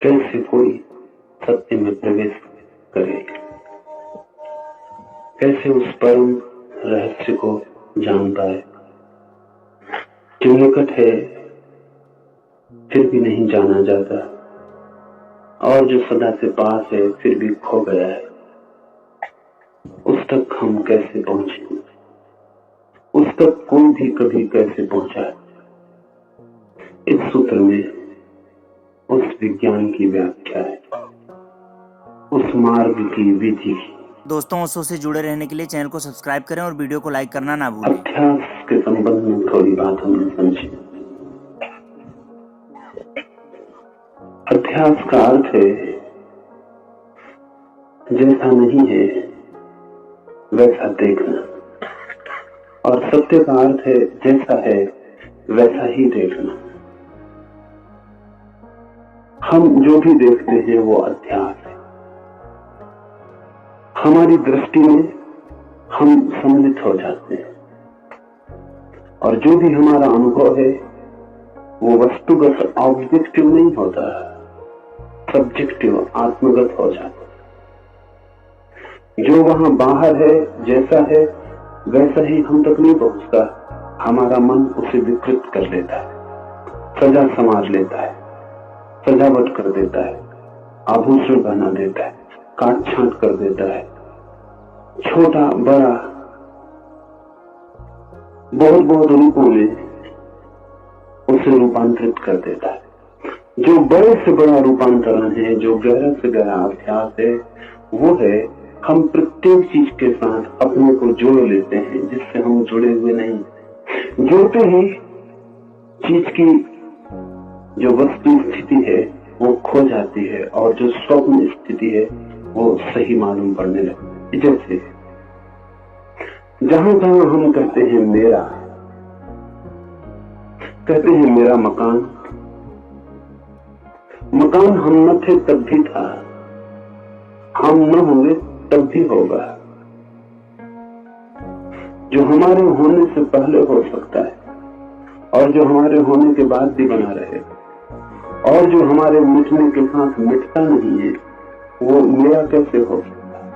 कैसे कोई सत्य में प्रवेश करे, कैसे उस परम रहस्य को जान पाए जो निकट है फिर भी नहीं जाना जाता, और जो सदा से पास है फिर भी खो गया है। उस तक हम कैसे पहुंचे, उस तक कोई भी कभी कैसे पहुंचा है। इस सूत्र में उस विज्ञान की व्याख्या है, उस मार्ग की विधि की। दोस्तों, ओशो से जुड़े रहने के लिए चैनल को सब्सक्राइब करें और वीडियो को लाइक करना ना भूलें। अभ्यास के संबंध में थोड़ी बात हमने समझी। अभ्यास का अर्थ है जैसा नहीं है वैसा देखना, और सत्य का अर्थ है जैसा है वैसा ही देखना। हम जो भी देखते हैं वो अध्यास है। हमारी दृष्टि में हम सम्मिलित हो जाते हैं, और जो भी हमारा अनुभव है वो वस्तुगत ऑब्जेक्टिव नहीं होता, सब्जेक्टिव आत्मगत हो जाता है। जो वहां बाहर है जैसा है वैसा ही हम तक नहीं पहुंचता, हमारा मन उसे विकृत कर लेता है, सजा संवार लेता है, सजावट कर देता है, आभूषण बना देता है, काट छांट कर देता है, छोटा बड़ा बहुत बहुत रूपों में उसे रूपांतरित कर देता है। जो बड़े से बड़ा रूपांतरण है, जो गहरा से गहरा अभ्यास है, वो है हम प्रत्येक चीज के साथ अपने को जोड़ लेते हैं जिससे हम जुड़े हुए नहीं। जुड़ते ही चीज की जो वस्तु स्थिति है वो खो जाती है, और जो स्वप्न स्थिति है वो सही मालूम पड़ने लगती। जैसे जहां जहां हम कहते हैं मेरा, कहते हैं मेरा मकान, मकान हम न थे तब भी था, हम न होंगे तब भी होगा। जो हमारे होने से पहले हो सकता है, और जो हमारे होने के बाद भी बना रहे, और जो हमारे मिटने के साथ मिटता नहीं है, वो मेरा कैसे हो सकता है।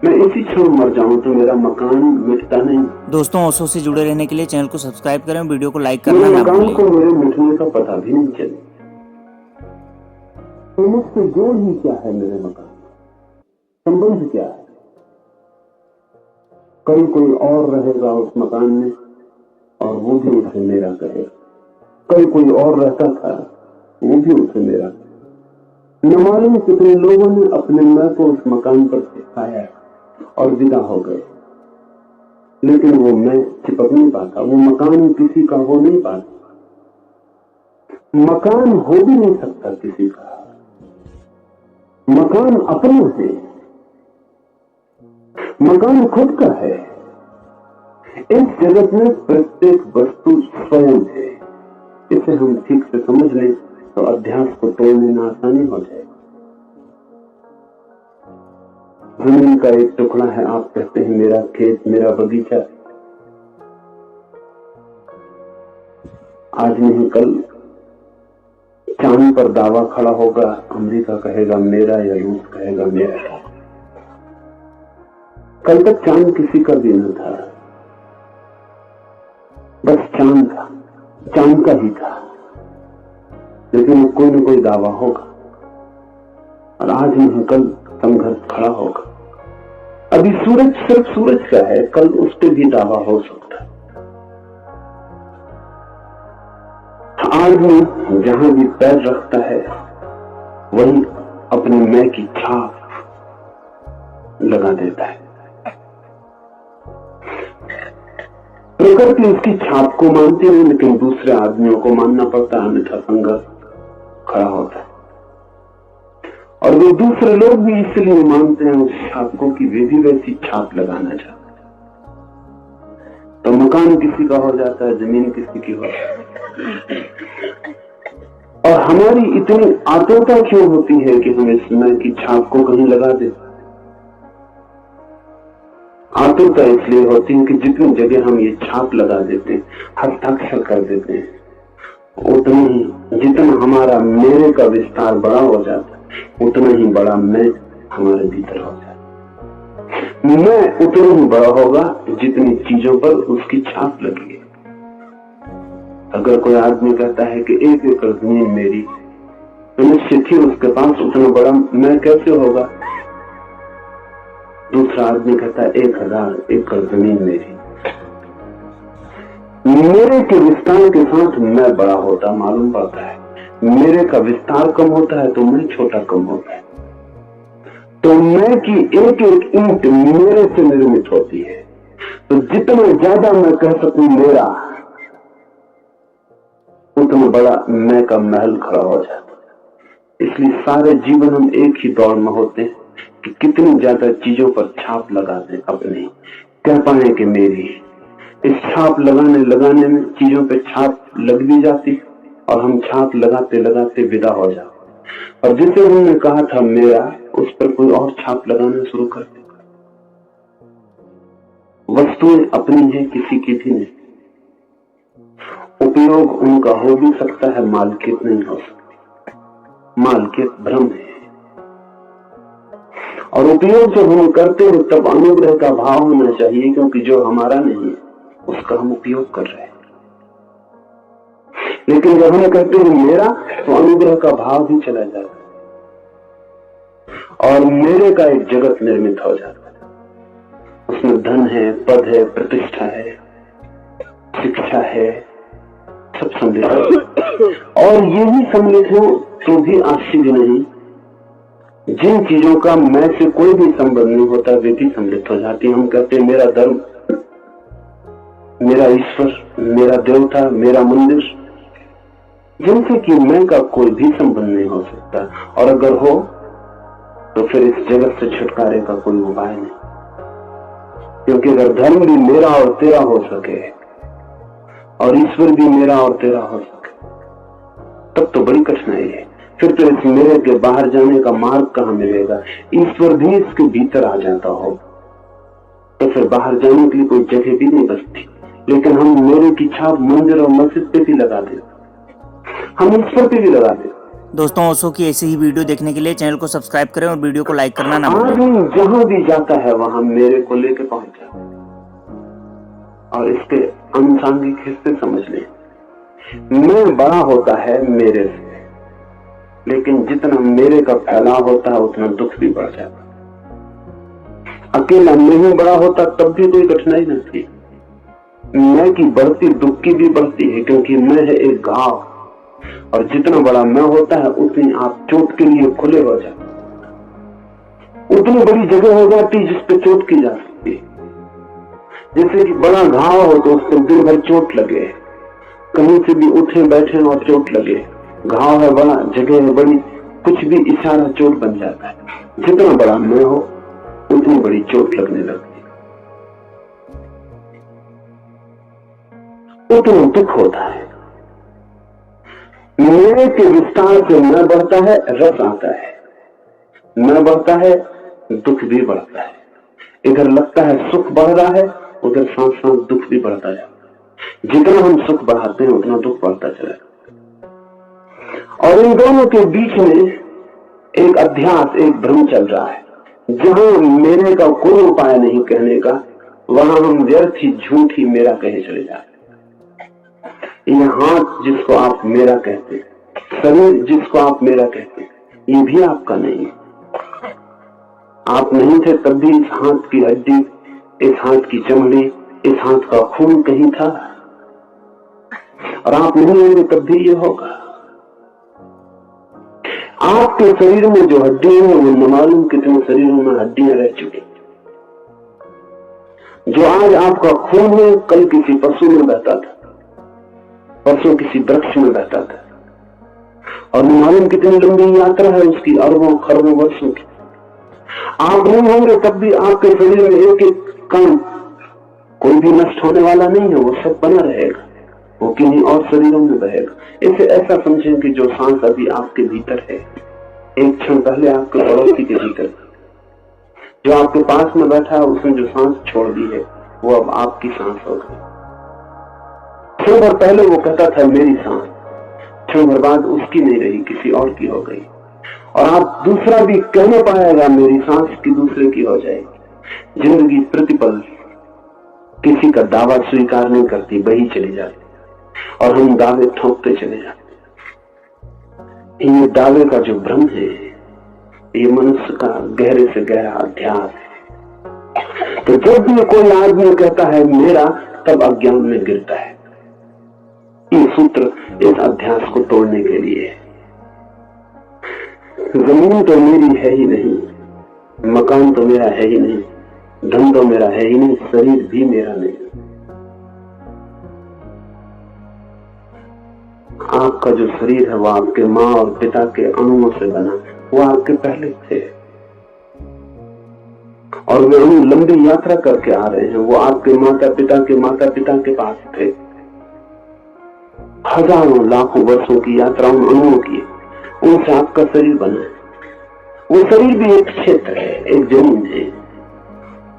मैं इसी क्षण मर जाऊं तो मेरा मकान मिटता नहीं। दोस्तों, ओशो से जुड़े रहने के लिए चैनल को सब्सक्राइब करें और वीडियो को लाइक करना ना मकान भूलें। को मेरे मिटने का पता भी नहीं चले, तो मुझसे जोड़ ही क्या है मेरे मकान, संबंध क्या है। कल कोई और रहेगा उस मकान में और वो भी उसे मेरा कहेगा, कल कोई और रहता था वो भी उसे मेरा। न मालूम कितने लोगों ने अपने मैं को उस मकान पर सिखाया और विदा हो गए, लेकिन वो मैं चिपक नहीं पाता, वो मकान किसी का हो नहीं पाता, मकान हो भी नहीं सकता किसी का। मकान अपना है, मकान खुद का है। इस जगत में प्रत्येक वस्तु स्वयं है। इसे हम ठीक से समझ लें तो अध्यास को तोड़ने में आसानी हो जाए। जमीन का एक टुकड़ा है, आप कहते हैं मेरा खेत, मेरा बगीचा। आज नहीं कल चांद पर दावा खड़ा होगा, अमेरिका कहेगा मेरा या रूस कहेगा मेरा। कल तक चांद किसी का भी न था, बस चांद था, चांद का ही था, लेकिन कोई न कोई दावा होगा, और आज नहीं कल संघर्ष खड़ा होगा। अभी सूरज सिर्फ सूरज का है, कल उस पर भी दावा हो सकता है। आदमी जहां भी पैर रखता है वही अपने मैं की छाप लगा देता है। प्रकृति उसकी छाप को मानती नहीं, लेकिन दूसरे आदमियों को मानना पड़ता है, अन्यथा संघर्ष खड़ा होता है। और वो दूसरे लोग भी इसलिए मानते हैं उस छाप को कि वे भी वैसी छाप लगाना चाहते हैं। तो मकान किसी का हो जाता है, जमीन किसी की हो जाती है। और हमारी इतनी आतुरता क्यों होती है कि हम इस मैं की छाप को कहीं लगा दें। आतुरता इसलिए होती है कि जितनी जगह हम ये छाप लगा देते हैं, हस्ताक्षर कर देते हैं, उतना ही जितना हमारा मेरे का विस्तार बड़ा हो जाता है, उतना ही बड़ा मैं हमारे भीतर हो जाता है। मैं उतना ही बड़ा होगा जितनी चीजों पर उसकी छाप लगी है। अगर कोई आदमी कहता है कि 1 एकड़ जमीन मेरी, तो निश्चित ही उसके पास उतना बड़ा मैं कैसे होगा। दूसरा आदमी कहता है 1000 एकड़ जमीन मेरी। मेरे के विस्तार के साथ मैं बड़ा होता मालूम पड़ता है। मेरे का विस्तार कम होता है तो मैं छोटा कम होता है। तो मैं की एक एक ईंट मेरे से निर्मित होती है। तो जितना ज्यादा मैं कह सकूं मेरा, उतना बड़ा मैं का महल खड़ा हो जाता है। इसलिए सारे जीवन हम एक ही दौड़ में होते हैं कि कितनी ज्यादा चीजों पर छाप लगा दें अपने, कह पाए कि मेरी। इस छाप लगाने में चीजों पे छाप लग भी जाती और हम छाप लगाते लगाते विदा हो जाते। और जिसे हमने कहा था मेरा, उस पर कोई और छाप लगाना शुरू कर देता। वस्तुएं अपनी है, किसी की भी नहीं। उपयोग उनका हो भी सकता है, मालकियत नहीं हो सकती। मालकियत भ्रम है। और उपयोग जब हम करते हैं तब अनुग्रह का भाव होना चाहिए, क्योंकि जो हमारा नहीं है उसका हम उपयोग कर रहे हैं। लेकिन जब हम कहते हैं मेरा, तो अनुग्रह का भाव भी चला जाता है और मेरे का एक जगत निर्मित हो जाता है। उसमें धन है, पद है, प्रतिष्ठा है, शिक्षा है, सब सम्मिलित है। और यही सम्मिलित हो तो भी आश्चर्य नहीं। जिन चीजों का मैं से कोई भी संबंध नहीं होता वे भी सम्मिलित हो जाती। हम कहते हैं मेरा धर्म, मेरा ईश्वर, मेरा देवता, मेरा मंदिर, जिनसे कि मैं का कोई भी संबंध नहीं हो सकता। और अगर हो तो फिर इस जगत से छुटकारे का कोई उपाय नहीं। क्योंकि अगर धर्म भी मेरा और तेरा हो सके और ईश्वर भी मेरा और तेरा हो सके, तब तो बड़ी कठिनाई है। फिर तो इस मेरे के बाहर जाने का मार्ग कहां मिलेगा। ईश्वर भी इसके भीतर आ जाता हो तो फिर बाहर जाने के लिए कोई जगह भी नहीं बचती। लेकिन हम मेरे की छाप मंदिर और मस्जिद पे भी लगा देते, हम ईश्वर पे भी लगा देते। दोस्तों, ओशो की ऐसी ही वीडियो देखने के लिए चैनल को सब्सक्राइब करें और वीडियो को लाइक करना ना भूलें। आदमी जहां भी जाता है वहां मेरे को लेके पहुंच जाता है। और इसके अनुसांगिक हिस्से समझ लें। मैं बड़ा होता है मेरे से, लेकिन जितना मेरे का फैलाव होता है उतना दुख भी बढ़ जाता है। अकेला नहीं बड़ा होता तब भी कोई कठिनाई नहीं थी। मैं की बढ़ती दुख की भी बढ़ती है, क्योंकि मैं है एक घाव। और जितना बड़ा मैं होता है उतनी आप चोट के लिए खुले हो जाते, उतनी बड़ी जगह हो जाती जिस पे चोट की जा सकती है। जैसे कि बड़ा घाव हो तो उसको दिन भर चोट लगे, कहीं से भी उठे बैठे और चोट लगे। घाव है बड़ा, जगह है बड़ी, कुछ भी इशारा चोट बन जाता है। जितना बड़ा मैं हो उतनी बड़ी चोट लगने लगती, उतना दुख होता है। मेरे के विस्तार से न बढ़ता है, रस आता है, न बढ़ता है, दुख भी बढ़ता है। इधर लगता है सुख बढ़ रहा है, उधर साथ साथ दुख भी बढ़ता जाता है। जितना हम सुख बढ़ाते हैं उतना दुख बढ़ता चला जाता है। और इन दोनों के बीच में एक अध्यास, एक भ्रम चल रहा है। जहां मेरे का कोई उपाय नहीं कहने का, वहां हम व्यर्थ ही झूठ ही मेरा कहे चले जाते। ये हाथ जिसको आप मेरा कहते हैं, शरीर जिसको आप मेरा कहते हैं, ये भी आपका नहीं है। आप नहीं थे तब भी इस हाथ की हड्डी, इस हाथ की चमड़ी, इस हाथ का खून कहीं था। और आप नहीं होंगे तब भी ये होगा। आपके शरीर में जो हड्डियां हैं वो न मालूम कितने शरीरों में हड्डियां रह चुकी। जो आज आपका खून है कल किसी पशु में बहता था, परसों किसी वृक्ष में बहता था। और न मालूम कितनी लंबी यात्रा है उसकी, अरबों खरबों वर्षों की। आप नहीं होंगे तब भी आपके शरीर में एक एक कण कोई भी नष्ट होने वाला नहीं है, वो सब बना रहेगा, वो किन्हीं और शरीरों में बहेगा। इसे ऐसा समझें कि जो सांस अभी आपके भीतर है, एक क्षण पहले आपके पड़ोसी के भीतर, जो आपके पास में बैठा है उसने जो सांस छोड़ दी है वो अब आपकी सांस हो गई। थोड़ी देर पहले वो कहता था मेरी सांस, क्षण भर बाद उसकी नहीं रही, किसी और की हो गई। और आप दूसरा भी कह न पाएगा, मेरी सांस की दूसरे की हो जाएगी। जिंदगी प्रतिपल किसी का दावा स्वीकार नहीं करती, बही चली जाती और हम दावे ठोकते चले जाते। ये दावे का जो भ्रम है, ये मनुष्य का गहरे से गहरा अध्यास है। तो जब भी कोई आदमी कहता है मेरा, तब अज्ञान में गिरता है। ये सूत्र इस अध्यास को तोड़ने के लिए है। जमीन तो मेरी है ही नहीं, मकान तो मेरा है ही नहीं, धन तो मेरा है ही नहीं, शरीर भी मेरा नहीं। आपका जो शरीर है वो आपके माँ और पिता के अणुओं से बना, वो आपके पहले थे और वे अणु लंबी यात्रा करके आ रहे हैं। वो आपके माता पिता के पास थे। हजारों लाखों वर्षों की यात्रा उन अणुओं की, उनसे आपका शरीर बना है। वो शरीर भी एक क्षेत्र है, एक जमीन है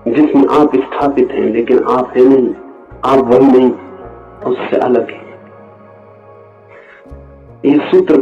जिसमें आप स्थापित हैं, लेकिन आप है नहीं, आप वही नहीं, उससे अलग है। ये सूत्र